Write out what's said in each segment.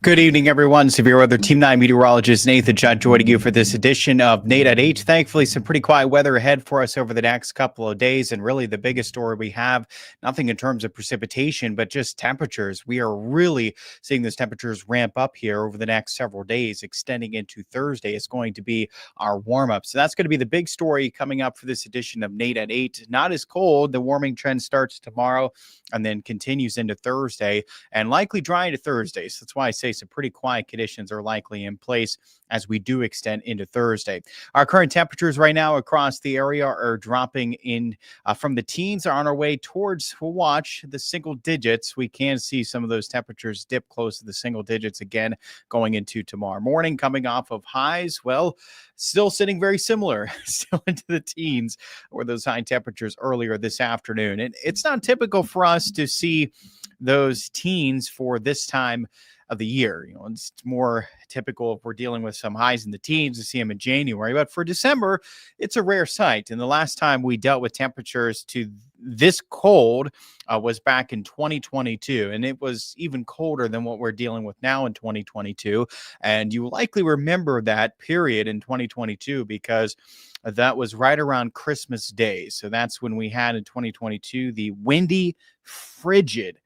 Good evening, everyone. Severe Weather Team 9 meteorologist Nathan Judd joining you for this edition of Nate at 8. Thankfully, some pretty quiet weather ahead for us over the next couple of days. And really, the biggest story we have, nothing in terms of precipitation, but just temperatures. We are really seeing those temperatures ramp up here over the next several days, extending into Thursday. It's going to be our warm up. So that's going to be the big story coming up for this edition of Nate at 8. Not as cold. The warming trend starts tomorrow and then continues into Thursday and likely dry into Thursday. So that's why I say some pretty quiet conditions are likely in place as we do extend into Thursday. Our current temperatures right now across the area are dropping in from the teens are on our way towards, we'll watch the single digits. We can see some of those temperatures dip close to the single digits again going into tomorrow morning, coming off of highs. Well, still sitting very similar, still into the teens or those high temperatures earlier this afternoon. And it's not typical for us to see those teens for this time of the year. It's more typical if we're dealing with some highs in the teens to see them in January. But for December, it's a rare sight. And the last time we dealt with temperatures to this cold was back in 2022. And it was even colder than what we're dealing with now in 2022. And you likely remember that period in 2022 because that was right around Christmas Day. So that's when we had in 2022 the windy, frigid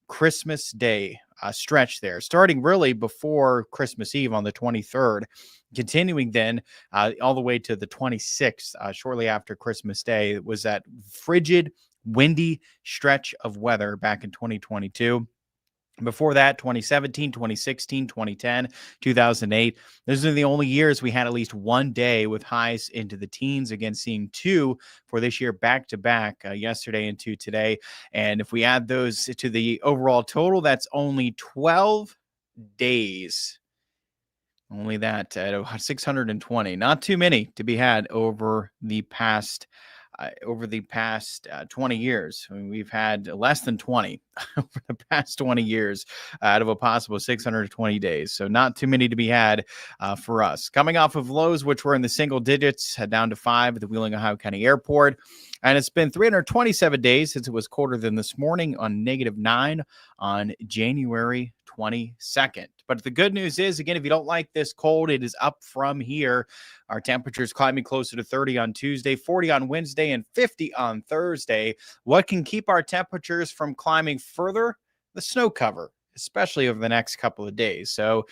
Christmas Day stretch there, starting really before Christmas Eve on the 23rd, continuing then all the way to the 26th, shortly after Christmas Day. It was that frigid, windy stretch of weather back in 2022. Before that, 2017, 2016, 2010, 2008. Those are the only years we had at least one day with highs into the teens. Again, seeing two for this year back to back, yesterday and two today. And if we add those to the overall total, that's only 12 days. Only that at 620. Not too many to be had over the past 20 years. I mean, we've had less than 20 over the past 20 years out of a possible 620 days. So not too many to be had for us. Coming off of lows, which were in the single digits, down to 5 at the Wheeling, Ohio County Airport. And it's been 327 days since it was colder than this morning on -9 on January 22nd. But the good news is, again, if you don't like this cold, it is up from here. Our temperatures climbing closer to 30 on Tuesday, 40 on Wednesday, and 50 on Thursday. What can keep our temperatures from climbing further? The snow cover, especially over the next couple of days. So,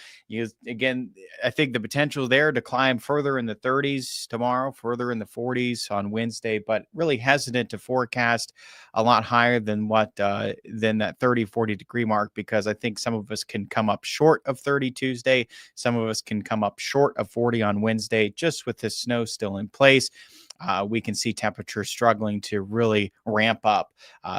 again, I think the potential there to climb further in the 30s tomorrow, further in the 40s on Wednesday, but really hesitant to forecast a lot higher than than that 30, 40 degree mark, because I think some of us can come up short of 30 Tuesday. Some of us can come up short of 40 on Wednesday, just with the snow still in place. We can see temperatures struggling to really ramp up.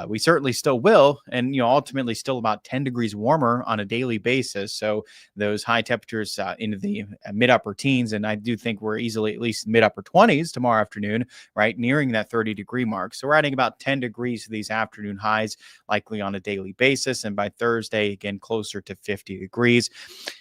We certainly still will, and ultimately still about 10 degrees warmer on a daily basis. So those high temperatures into the mid-upper teens, and I do think we're easily at least mid-upper 20s tomorrow afternoon, right, nearing that 30-degree mark. So we're adding about 10 degrees to these afternoon highs, likely on a daily basis, and by Thursday, again, closer to 50 degrees.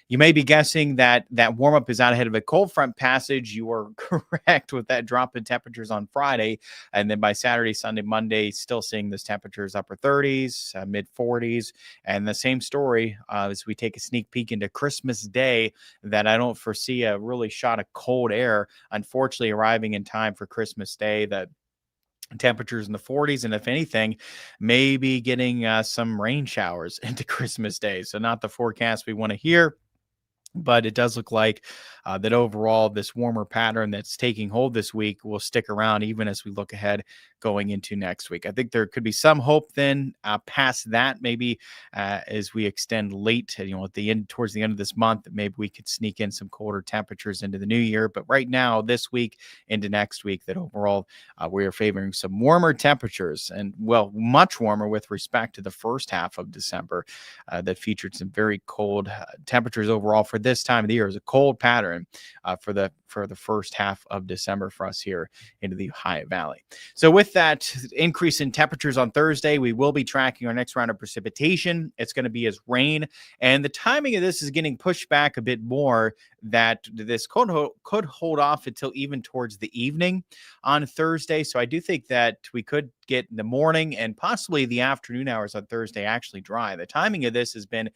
You may be guessing that that warm-up is out ahead of a cold front passage. You are correct with that drop in temperatures on Friday. And then by Saturday, Sunday, Monday, still seeing those temperatures upper 30s, mid 40s. And the same story as we take a sneak peek into Christmas Day, that I don't foresee a really shot of cold air, unfortunately, arriving in time for Christmas Day. That temperatures in the 40s, and if anything, maybe getting some rain showers into Christmas Day. So not the forecast we want to hear. But it does look like that overall, this warmer pattern that's taking hold this week will stick around even as we look ahead going into next week. I think there could be some hope then past that, maybe as we extend late, at the end, towards the end of this month, that maybe we could sneak in some colder temperatures into the new year. But right now, this week into next week, that overall we are favoring some warmer temperatures, and much warmer with respect to the first half of December that featured some very cold temperatures overall for this time of the year. Is a cold pattern for for the first half of December for us here into the Ohio Valley. So with that increase in temperatures on Thursday, we will be tracking our next round of precipitation. It's going to be as rain, and the timing of this is getting pushed back a bit more, that this could hold off until even towards the evening on Thursday. So I do think that we could get the morning and possibly the afternoon hours on Thursday actually dry. The timing of this has been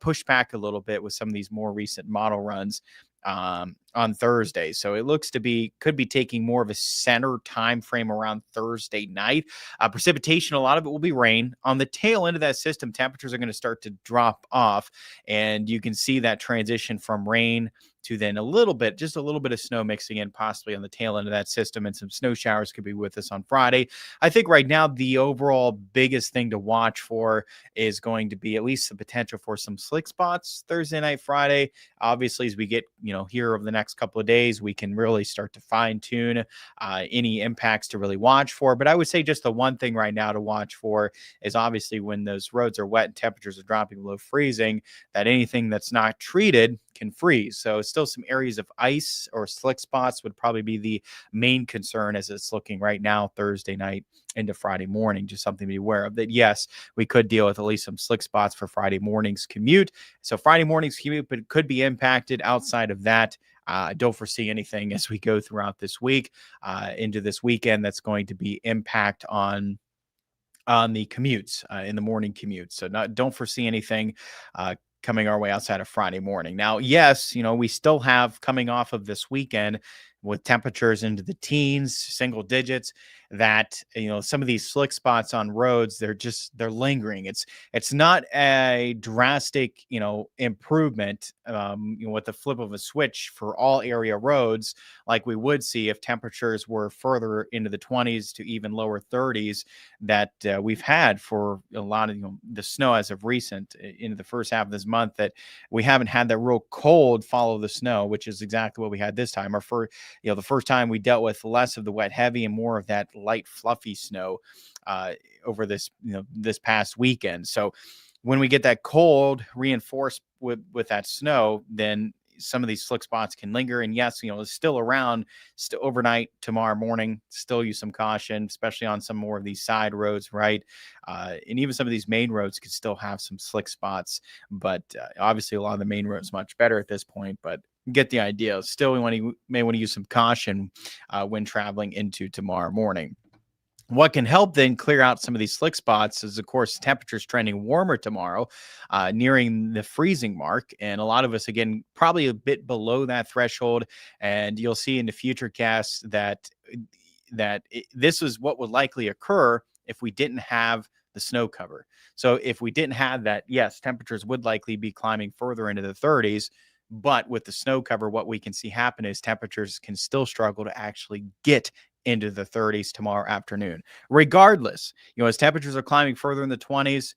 pushed back a little bit with some of these more recent model runs on Thursday. So it looks to be, could be taking more of a center time frame around Thursday night. Precipitation, a lot of it will be rain. On the tail end of that system, temperatures are going to start to drop off, and you can see that transition from rain to then just a little bit of snow mixing in possibly on the tail end of that system, and some snow showers could be with us on Friday. I think right now the overall biggest thing to watch for is going to be at least the potential for some slick spots Thursday night, Friday. Obviously, as we get, here over the next couple of days, we can really start to fine tune any impacts to really watch for. But I would say just the one thing right now to watch for is obviously when those roads are wet and temperatures are dropping below freezing, that anything that's not treated can freeze. So still some areas of ice or slick spots would probably be the main concern as it's looking right now, Thursday night into Friday morning. Just something to be aware of, that yes, we could deal with at least some slick spots for Friday morning's commute. So Friday morning's commute, but it could be impacted. Outside of that, I don't foresee anything as we go throughout this week into this weekend that's going to be impact on the commutes in the morning commute. So don't foresee anything coming our way outside of Friday morning. Now, yes, we still have, coming off of this weekend with temperatures into the teens, single digits, that some of these slick spots on roads, they're lingering. It's not a drastic improvement with the flip of a switch for all area roads like we would see if temperatures were further into the 20s to even lower 30s that we've had for a lot of the snow as of recent into the first half of this month. That we haven't had that real cold follow the snow, which is exactly what we had this time. The first time we dealt with less of the wet heavy and more of that light fluffy snow over this this past weekend. So when we get that cold reinforced with that snow, then some of these slick spots can linger. And yes, it's still around, still overnight tomorrow morning. Still use some caution, especially on some more of these side roads, right? And even some of these main roads could still have some slick spots, but obviously a lot of the main roads much better at this point. But get the idea. Still, we may want to use some caution when traveling into tomorrow morning. What can help then clear out some of these slick spots is, of course, temperatures trending warmer tomorrow, nearing the freezing mark. And a lot of us, again, probably a bit below that threshold. And you'll see in the future casts that this is what would likely occur if we didn't have the snow cover. So if we didn't have that, yes, temperatures would likely be climbing further into the 30s. But with the snow cover, what we can see happen is temperatures can still struggle to actually get into the 30s tomorrow afternoon. Regardless, as temperatures are climbing further in the 20s,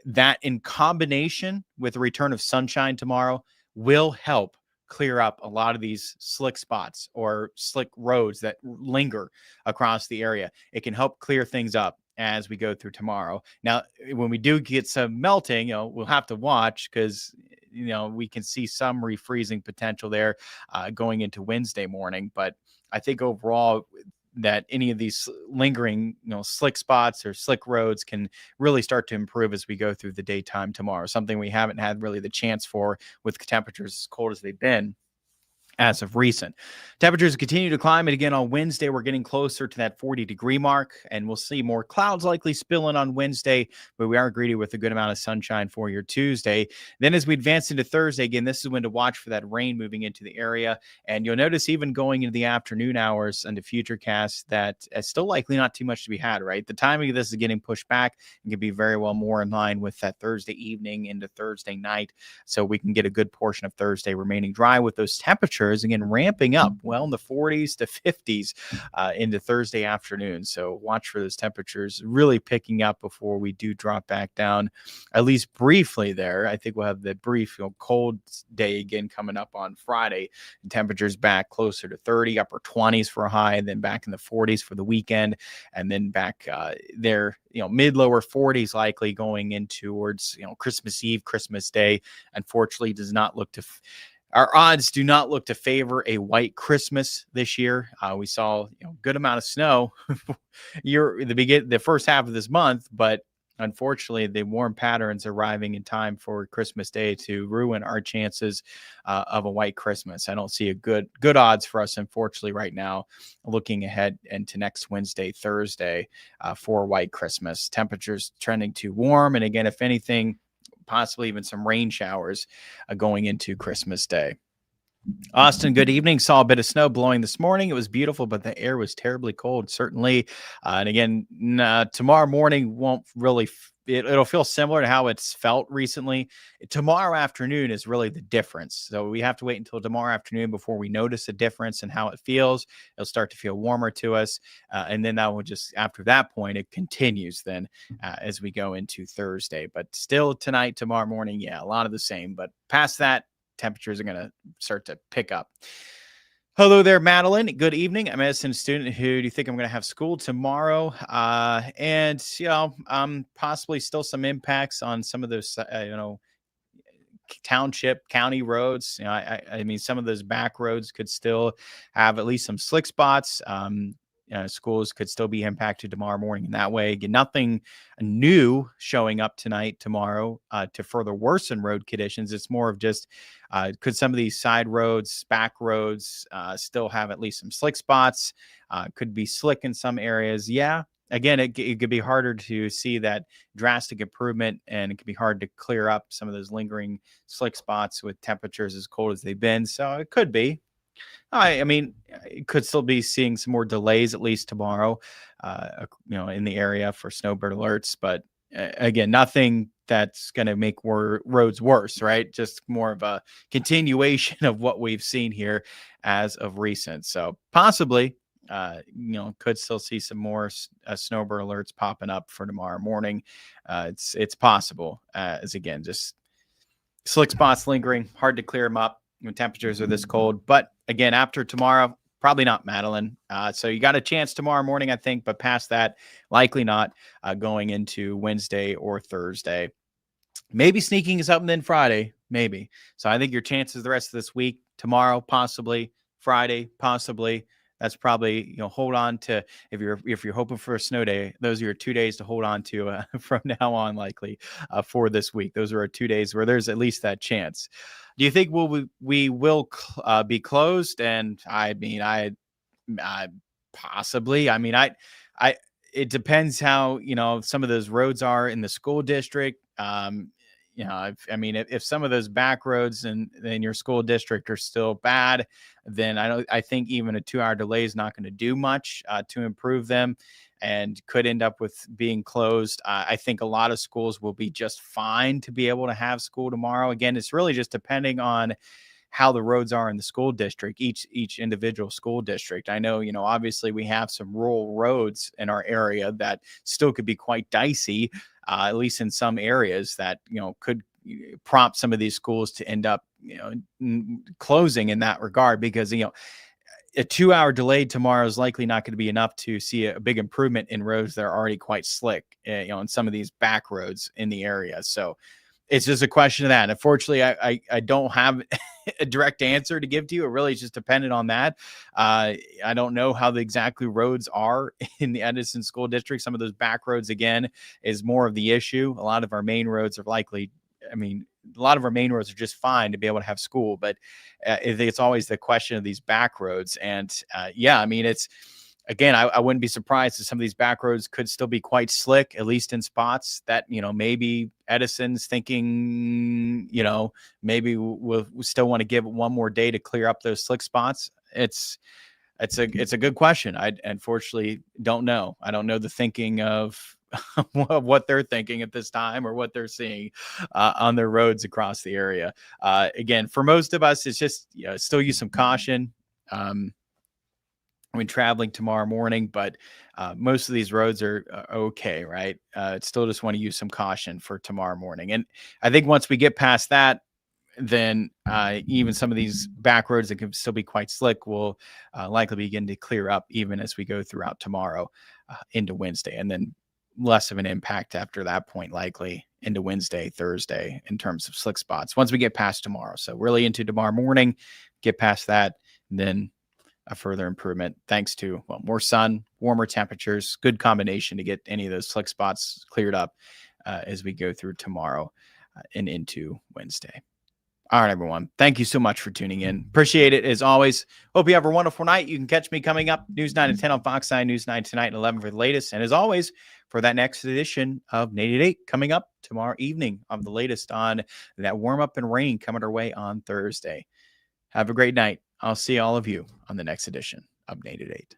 that in combination with the return of sunshine tomorrow will help clear up a lot of these slick spots or slick roads that linger across the area. It can help clear things up as we go through tomorrow. Now, when we do get some melting, we'll have to watch, because we can see some refreezing potential there going into Wednesday morning. But I think overall that any of these lingering, slick spots or slick roads can really start to improve as we go through the daytime tomorrow. Something we haven't had really the chance for with temperatures as cold as they've been as of recent. Temperatures continue to climb, and again on Wednesday we're getting closer to that 40-degree mark, and we'll see more clouds likely spilling on Wednesday, but we are greeted with a good amount of sunshine for your Tuesday. Then as we advance into Thursday, again, this is when to watch for that rain moving into the area, and you'll notice even going into the afternoon hours and the future cast that it's still likely not too much to be had, right? The timing of this is getting pushed back and can be very well more in line with that Thursday evening into Thursday night, so we can get a good portion of Thursday remaining dry with those temperatures again ramping up in the 40s to 50s into Thursday afternoon. So watch for those temperatures really picking up before we do drop back down, at least briefly there. I think we'll have the brief cold day again coming up on Friday, and temperatures back closer to 30, upper 20s for a high, and then back in the 40s for the weekend, and then back there mid lower 40s likely going in towards Christmas Eve, Christmas Day. Unfortunately, does not look to our odds do not look to favor a white Christmas this year. We saw good amount of snow the first half of this month, but unfortunately, the warm patterns arriving in time for Christmas Day to ruin our chances of a white Christmas. I don't see a good odds for us, unfortunately, right now. Looking ahead into next Wednesday, Thursday for white Christmas. Temperatures trending too warm, and again, if anything, possibly even some rain showers going into Christmas Day. Austin, good evening. Saw a bit of snow blowing this morning. It was beautiful, but the air was terribly cold, certainly. And again, tomorrow morning won't really, it'll feel similar to how it's felt recently. Tomorrow afternoon is really the difference. So we have to wait until tomorrow afternoon before we notice a difference in how it feels. It'll start to feel warmer to us. And then that will just, after that point, it continues then as we go into Thursday. But still tonight, tomorrow morning, yeah, a lot of the same. But past that, temperatures are going to start to pick up. Hello there, Madeline. Good evening. I'm a medicine student. Who do you think I'm going to have school tomorrow? And possibly still some impacts on some of those, township county roads. I mean, some of those back roads could still have at least some slick spots. Schools could still be impacted tomorrow morning in that way. Again, nothing new showing up tonight, tomorrow to further worsen road conditions. It's more of just could some of these side roads, back roads still have at least some slick spots? Could be slick in some areas. Yeah. Again, it could be harder to see that drastic improvement, and it could be hard to clear up some of those lingering slick spots with temperatures as cold as they've been. So it could be. I mean, it could still be seeing some more delays at least tomorrow, in the area for snowbird alerts. But again, nothing that's going to make roads worse, right? Just more of a continuation of what we've seen here as of recent. So possibly, could still see some more snowbird alerts popping up for tomorrow morning. It's possible, as again, just slick spots lingering, hard to clear them up when temperatures are this cold. But again, after tomorrow, probably not, Madeline. So you got a chance tomorrow morning, I think, but past that, likely not going into Wednesday or Thursday. Maybe sneaking is up and then Friday, maybe. So I think your chances the rest of this week, tomorrow, possibly, Friday, possibly. That's probably, hold on to, if you're hoping for a snow day, those are your 2 days to hold on to from now on, likely for this week. Those are our 2 days where there's at least that chance. Do you think we will be closed? And I mean, I possibly. I mean, it depends how some of those roads are in the school district. If some of those back roads in your school district are still bad, then I think even a 2-hour delay is not going to do much to improve them, and could end up with being closed. I think a lot of schools will be just fine to be able to have school tomorrow. Again, it's really just depending on how the roads are in the school district, each individual school district. I know, obviously we have some rural roads in our area that still could be quite dicey, at least in some areas that, could prompt some of these schools to end up, closing in that regard, because, a 2-hour delay tomorrow is likely not going to be enough to see a big improvement in roads that are already quite slick, in some of these back roads in the area. So it's just a question of that. Unfortunately, I don't have a direct answer to give to you. It really is just dependent on that. I don't know how the exactly roads are in the Edison school district. Some of those back roads, again, is more of the issue. A lot of our main roads are likely, a lot of our main roads are just fine to be able to have school, but it's always the question of these back roads. And it's, again, I wouldn't be surprised if some of these back roads could still be quite slick, at least in spots that, maybe Edison's thinking, maybe we'll still want to give it one more day to clear up those slick spots. It's a good question. I unfortunately don't know. I don't know the thinking of what they're thinking at this time, or what they're seeing on their roads across the area. Again, for most of us, it's just, still use some caution when traveling tomorrow morning, but most of these roads are okay, right? Still just want to use some caution for tomorrow morning. And I think once we get past that, then even some of these back roads that can still be quite slick will likely begin to clear up even as we go throughout tomorrow into Wednesday. And then less of an impact after that point, likely into Wednesday, Thursday in terms of slick spots once we get past tomorrow. So really into tomorrow morning, get past that, and then a further improvement thanks to more sun, warmer temperatures, good combination to get any of those slick spots cleared up as we go through tomorrow and into Wednesday. All right, everyone. Thank you so much for tuning in. Appreciate it as always. Hope you have a wonderful night. You can catch me coming up News 9 at 10 on Fox 9, News 9 tonight and 11 for the latest. And as always, for that next edition of Nate at 8 coming up tomorrow evening of the latest on that warm up and rain coming our way on Thursday. Have a great night. I'll see all of you on the next edition of Nate at 8.